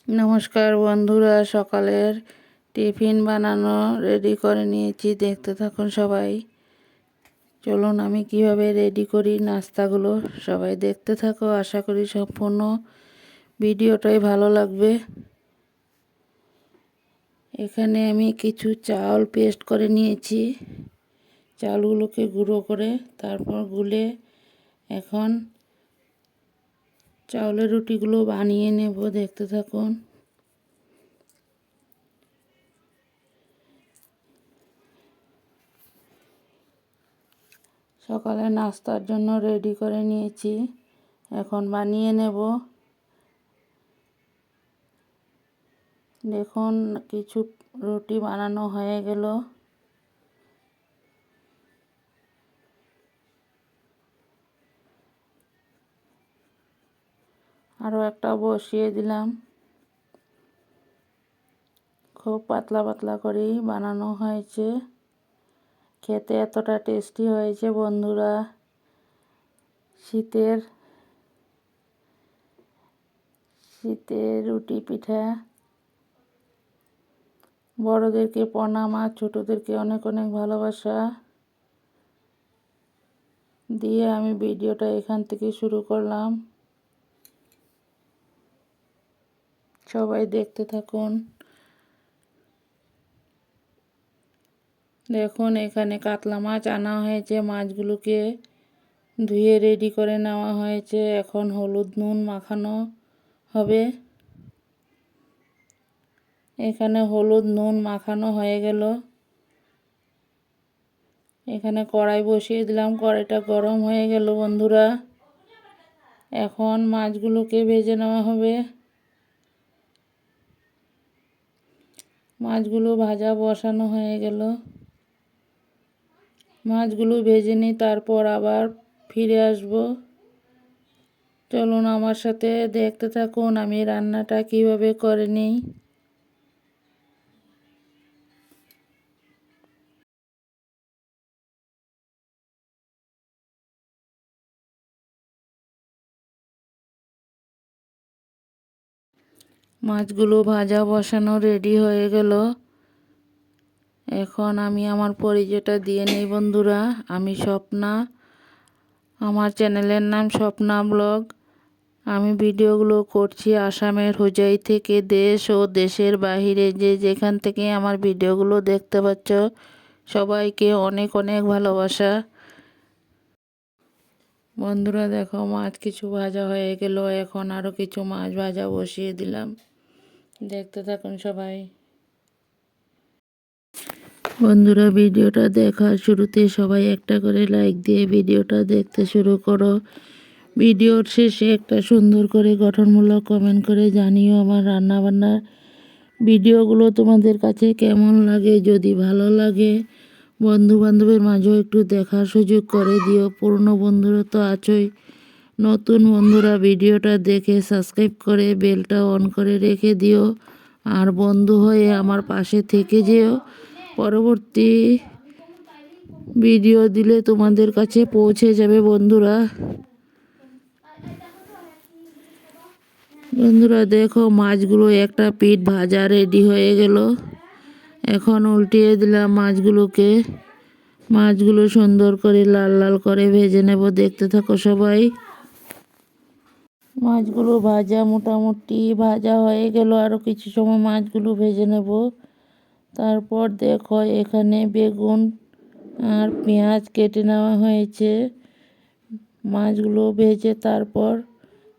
নমস্কার বন্ধুরা, সকালের টিফিন বানানো রেডি করে নিয়েছি। দেখতে থাকুন সবাই। চলুন আমি কিভাবে রেডি করি নাস্তাগুলো, সবাই দেখতে থাকো। আশা করি সম্পূর্ণ ভিডিওটাই ভালো লাগবে। এখানে আমি কিছু চাল পেস্ট করে নিয়েছি। চালগুলোকে গুঁড়ো করে তারপর গুলে এখন চাউলের রুটিগুলো বানিয়ে নেব। দেখতে থাকুন। সকালে নাস্তার জন্য রেডি করে নিয়েছি, এখন বানিয়ে নেব। দেখুন কিছু রুটি বানানো হয়ে গেল। আরও একটা বসিয়ে দিলাম। খুব পাতলা পাতলা করেই বানানো হয়েছে। খেতে এতটা টেস্টি হয়েছে বন্ধুরা। শীতের রুটি পিঠা। বড়দেরকে প্রণাম আর ছোটদেরকে অনেক অনেক ভালোবাসা দিয়ে আমি ভিডিওটা এখান থেকে শুরু করলাম। সবাই দেখতে থাকুন। দেখুন এখানে কাতলা মাছ আনা হয়েছে। মাছগুলোকে ধুয়ে রেডি করে নেওয়া হয়েছে। এখন হলুদ নুন মাখানো হবে। এখানে হলুদ নুন মাখানো হয়ে গেল। এখানে কড়াই বসিয়ে দিলাম। কড়াইটা গরম হয়ে গেল বন্ধুরা। এখন মাছগুলোকে ভেজে নেওয়া হবে। মাছগুলো ভাজা বসানো হয়ে গেল। মাছগুলো ভেজে নিই, তারপর আবার ফিরে আসব। চলুন আমার সাথে দেখতে থাকুন আমি রান্নাটা কিভাবে করে নিই। মাছগুলো ভাজা বসানো রেডি হয়ে গেল। এখন আমি আমার পরিচয়টা দিয়ে নেই বন্ধুরা। আমি স্বপ্না। আমার চ্যানেলের নাম স্বপ্না ব্লগ। আমি ভিডিওগুলো করছি আসামের হোজাই থেকে। দেশ ও দেশের বাহিরে যে যেখান থেকে আমার ভিডিওগুলো দেখতে পাচ্ছ, সবাইকে অনেক অনেক ভালোবাসা। বন্ধুরা দেখো মাছ কিছু ভাজা হয়ে গেল। এখন আরও কিছু মাছ ভাজা বসিয়ে দিলাম। দেখতে থাকুন সবাই। বন্ধুরা ভিডিওটা দেখার শুরুতে সবাই একটা করে লাইক দিয়ে ভিডিওটা দেখতে শুরু করো। ভিডিওর শেষে একটা সুন্দর করে গঠনমূলক কমেন্ট করে জানিও আমার রান্নাবান্নার ভিডিওগুলো তোমাদের কাছে কেমন লাগে। যদি ভালো লাগে বন্ধু বান্ধবের মাঝেও একটু দেখার সুযোগ করে দিও। পুরনো বন্ধুরা তো আছোই, নতুন বন্ধুরা ভিডিওটা দেখে সাবস্ক্রাইব করে বেলটা অন করে রেখে দিও। আর বন্ধু হয়ে আমার পাশে থেকে যেও। পরবর্তী ভিডিও দিলে তোমাদের কাছে পৌঁছে যাবে বন্ধুরা। বন্ধুরা দেখো মাছগুলো একটা পিঠ ভাজা রেডি হয়ে গেল। এখন উল্টিয়ে দিলাম মাছগুলোকে। মাছগুলো সুন্দর করে লাল লাল করে ভেজে নেব। দেখতে থাকো সবাই। মাছগুলো ভাজা মোটামুটি ভাজা হয়ে গেল। আরও কিছু সময় মাছগুলো ভেজে নেব। তারপর দেখো এখানে বেগুন আর পেঁয়াজ কেটে নেওয়া হয়েছে। মাছগুলো ভেজে তারপর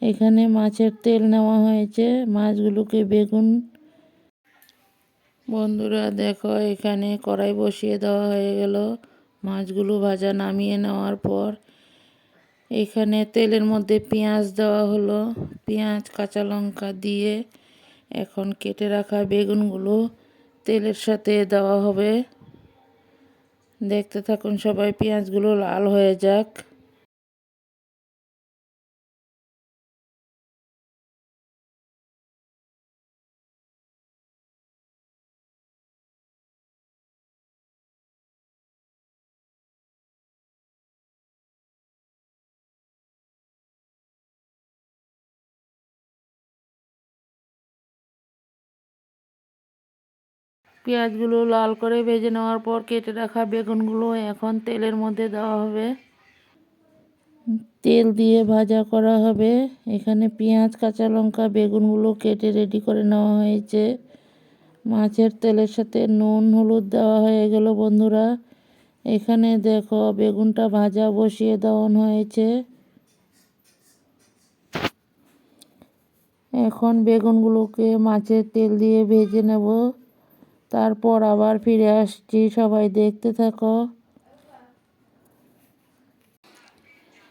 এখানে মাছের তেল নেওয়া হয়েছে। মাছগুলোকে বেগুন। বন্ধুরা দেখো এখানে কড়াই বসিয়ে দেওয়া হয়ে গেল। মাছগুলো ভাজা নামিয়ে নেওয়ার পর এখানে তেলের মধ্যে পেঁয়াজ দেওয়া হলো। পেঁয়াজ কাঁচা লঙ্কা দিয়ে এখন কেটে রাখা বেগুনগুলো তেলের সাথে দেওয়া হবে। দেখতে থাকুন সবাই। পেঁয়াজগুলো লাল হয়ে যাক। পেঁয়াজগুলো লাল করে ভেজে নেওয়ার পর কেটে রাখা বেগুনগুলো এখন তেলের মধ্যে দেওয়া হবে। তেল দিয়ে ভাজা করা হবে। এখানে পেঁয়াজ, কাঁচা লঙ্কা, বেগুনগুলো কেটে রেডি করে নেওয়া হয়েছে। মাছের তেলের সাথে নুন হলুদ দেওয়া হয়ে গেল বন্ধুরা। এখানে দেখো বেগুনটা ভাজা বসিয়ে দেওয়া হয়েছে। এখন বেগুনগুলোকে মাছের তেল দিয়ে ভেজে নেব, তারপর আবার ফিরে আসছি। সবাই দেখতে থাকো।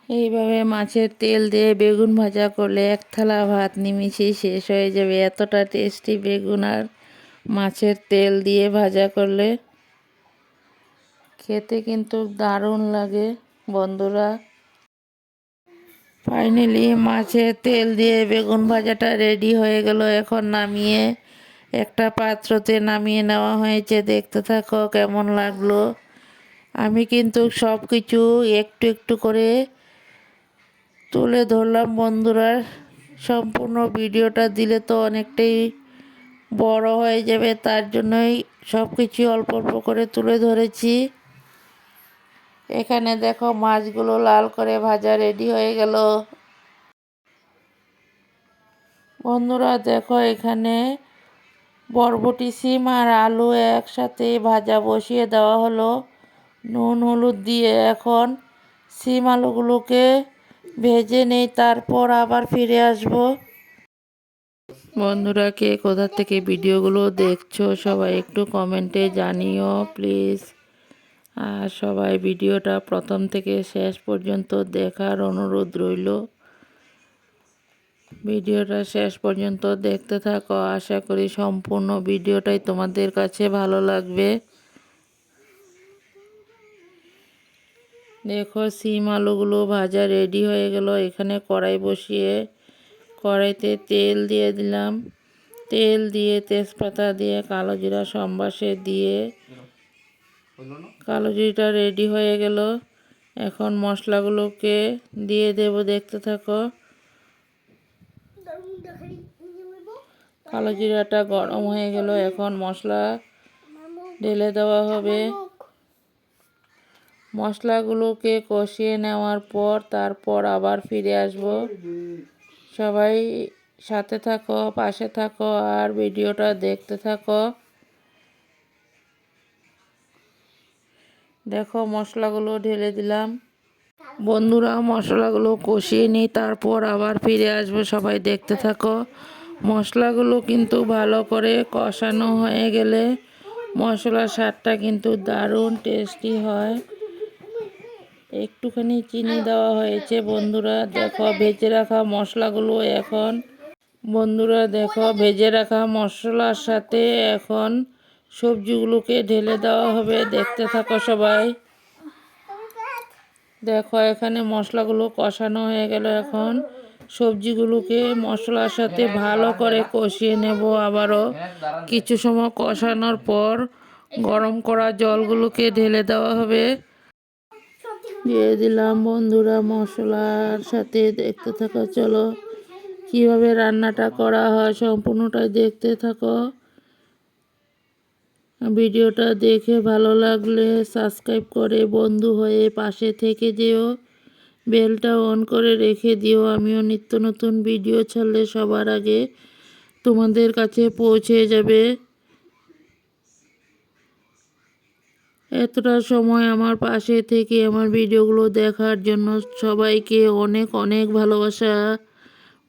এইভাবে মাছের তেল দিয়ে বেগুন ভাজা করলে এক থালা ভাত নিমিষেই শেষ হয়ে যাবে। এতটা টেস্টি বেগুন আর মাছের তেল দিয়ে ভাজা করলে খেতে কিন্তু দারুণ লাগে বন্ধুরা। ফাইনালি মাছের তেল দিয়ে বেগুন ভাজাটা রেডি হয়ে গেল। এখন নামিয়ে একটা পাত্রতে নামিয়ে নেওয়া হয়েছে। দেখতে থাকো কেমন লাগলো। আমি কিন্তু সব কিছু একটু একটু করে তুলে ধরলাম বন্ধুরা। সম্পূর্ণ ভিডিওটা দিলে তো অনেকটাই বড় হয়ে যাবে, তার জন্যই সব কিছু অল্প অল্প করে তুলে ধরেছি। এখানে দেখো মাছগুলো লাল করে ভাজা রেডি হয়ে গেল বন্ধুরা। দেখো এখানে বরবটি, সিম আর আলু একসাথে ভাজা বসিয়ে দেওয়া হলো নুন হলুদ দিয়ে। এখন সিম আলুগুলোকে ভেজে নেই, তারপর আবার ফিরে আসব। বন্ধুরা কে কোথা থেকে ভিডিওগুলো দেখছো সবাই একটু কমেন্টে জানিও প্লিজ। আর সবাই ভিডিওটা প্রথম থেকে শেষ পর্যন্ত দেখার অনুরোধ রইল। ভিডিওটা শেষ পর্যন্ত দেখতে থাকো। আশা করি সম্পূর্ণ ভিডিওটাই তোমাদের কাছে ভালো লাগবে। দেখো সিম আলুগুলো ভাজা রেডি হয়ে গেল। এখানে কড়াই বসিয়ে কড়াইতে তেল দিয়ে দিলাম। তেল দিয়ে তেজপাতা দিয়ে কালো জিরা সম্বাসে দিয়ে কালো জিরাটা রেডি হয়ে গেল। এখন মশলাগুলোকে দিয়ে দেব, দেখতে থাকো। কালো জিরাটা গরম হয়ে গেল। এখন মশলা ঢেলে দেওয়া হবে। মশলাগুলোকে কষিয়ে নেওয়ার পর তারপর আবার ফিরে আসব। সবাই সাথে থাকো, পাশে থাকো আর ভিডিওটা দেখতে থাকো। দেখো মশলাগুলো ঢেলে দিলাম বন্ধুরা। মশলাগুলো কষিয়ে নিই, তারপর আবার ফিরে আসবো। সবাই দেখতে থাকো। মশলাগুলো কিন্তু ভালো করে কষানো হয়ে গেলে মশলার স্বাদটা কিন্তু দারুণ টেস্টি হয়। একটুখানি চিনি দেওয়া হয়েছে বন্ধুরা। দেখো ভেজে রাখা মশলাগুলো এখন দেখো ভেজে রাখা মশলার সাথে এখন সবজিগুলোকে ঢেলে দেওয়া হবে। দেখতে থাকো সবাই। দেখো এখানে মশলাগুলো কষানো হয়ে গেল। এখন সবজিগুলোকে মশলার সাথে ভালো করে কষিয়ে নেব। আবারও কিছু সময় কষানোর পর গরম করা জলগুলোকে ঢেলে দেওয়া হবে। দিয়ে দিলাম বন্ধুরা মশলার সাথে। দেখতে থাকো চলো কিভাবে রান্নাটা করা হয় সম্পূর্ণটাই দেখতে থাকো। ভিডিওটা দেখে ভালো লাগলে সাবস্ক্রাইব করে বন্ধু হয়ে পাশে থেকে যেও। বেলটা অন করে রেখে দিও। আমিও নিত্য নতুন ভিডিও ছাড়লে সবার আগে তোমাদের কাছে পৌঁছে যাবে। এতটা সময় আমার পাশে থেকে আমার ভিডিওগুলো দেখার জন্য সবাইকে অনেক অনেক ভালোবাসা।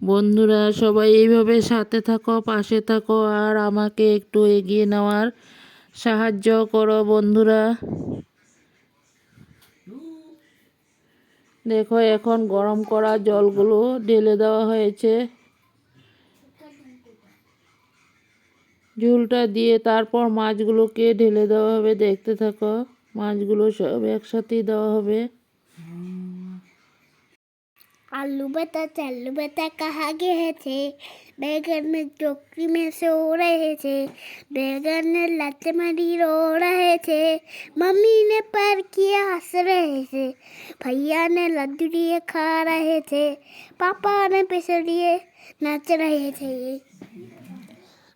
বন্ধুরা সবাই এইভাবে সাথে থাকো, পাশে থাকো আর আমাকে একটু এগিয়ে নেওয়ার সাহায্য করো বন্ধুরা। দেখো এখন গরম করা জলগুলো ঢেলে দেওয়া হয়েছে। ঝোলটা দিয়ে তারপর মাছগুলোকে ঢেলে দেওয়া হবে। দেখতে থাকো মাছগুলো সব একসাথেই দেওয়া হবে। आलू बता चालू बता कहाँ गए थे। बैगन में टोकरी में सो रहे थे। बैगन ने लात मारी रो रहे थे। मम्मी ने पैर किया हंस रहे थे। भैया ने लड्डू लिए खा रहे थे। पापा ने पिसलिए नाच रहे थे।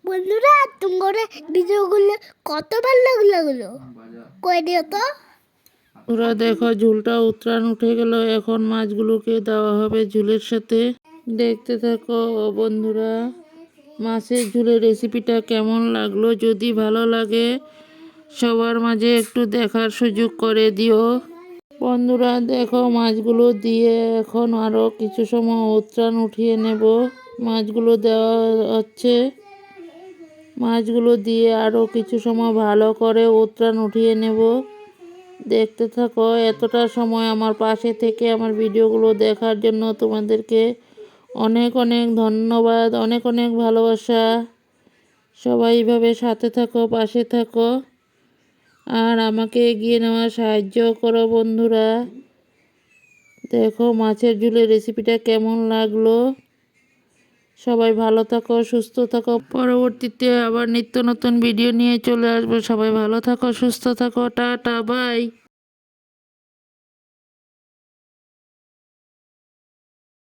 বন্ধুরা তোমার ভিডিওগুলো কত ভালো লাগলো কই দিও তো। ওরা দেখো ঝুলটা উতরান উঠে গেল, এখন মাছগুলোকে দেওয়া হবে ঝুলের সাথে। দেখতে থাকো বন্ধুরা, মাছের ঝুলের রেসিপিটা কেমন লাগলো। যদি ভালো লাগে সবার মাঝে একটু দেখার সুযোগ করে দিও। বন্ধুরা দেখো মাছগুলো দিয়ে এখন আরও কিছু সময় উতরান উঠিয়ে নেব। মাছগুলো দেওয়া হচ্ছে, মাছগুলো দিয়ে আরও কিছু সময় ভালো করে উতরান উঠিয়ে নেব। দেখতে থাকো, এতটা সময় আমার পাশে থেকে আমার ভিডিওগুলো দেখার জন্য তোমাদেরকে অনেক অনেক ধন্যবাদ, অনেক অনেক ভালোবাসা। সবাই এইভাবে সাথে থাকো, পাশে থাকো, আর আমাকে এগিয়ে নেওয়ার সাহায্য করো বন্ধুরা। দেখো মাছের ঝুলের রেসিপিটা কেমন লাগলো। সবাই ভালো থাকো, সুস্থ থাকো। পরবর্তীতে আবার নিত্য নতুন ভিডিও নিয়ে চলে আসবো। সবাই ভালো থাকো, সুস্থ থাকো, টাটা, বাই।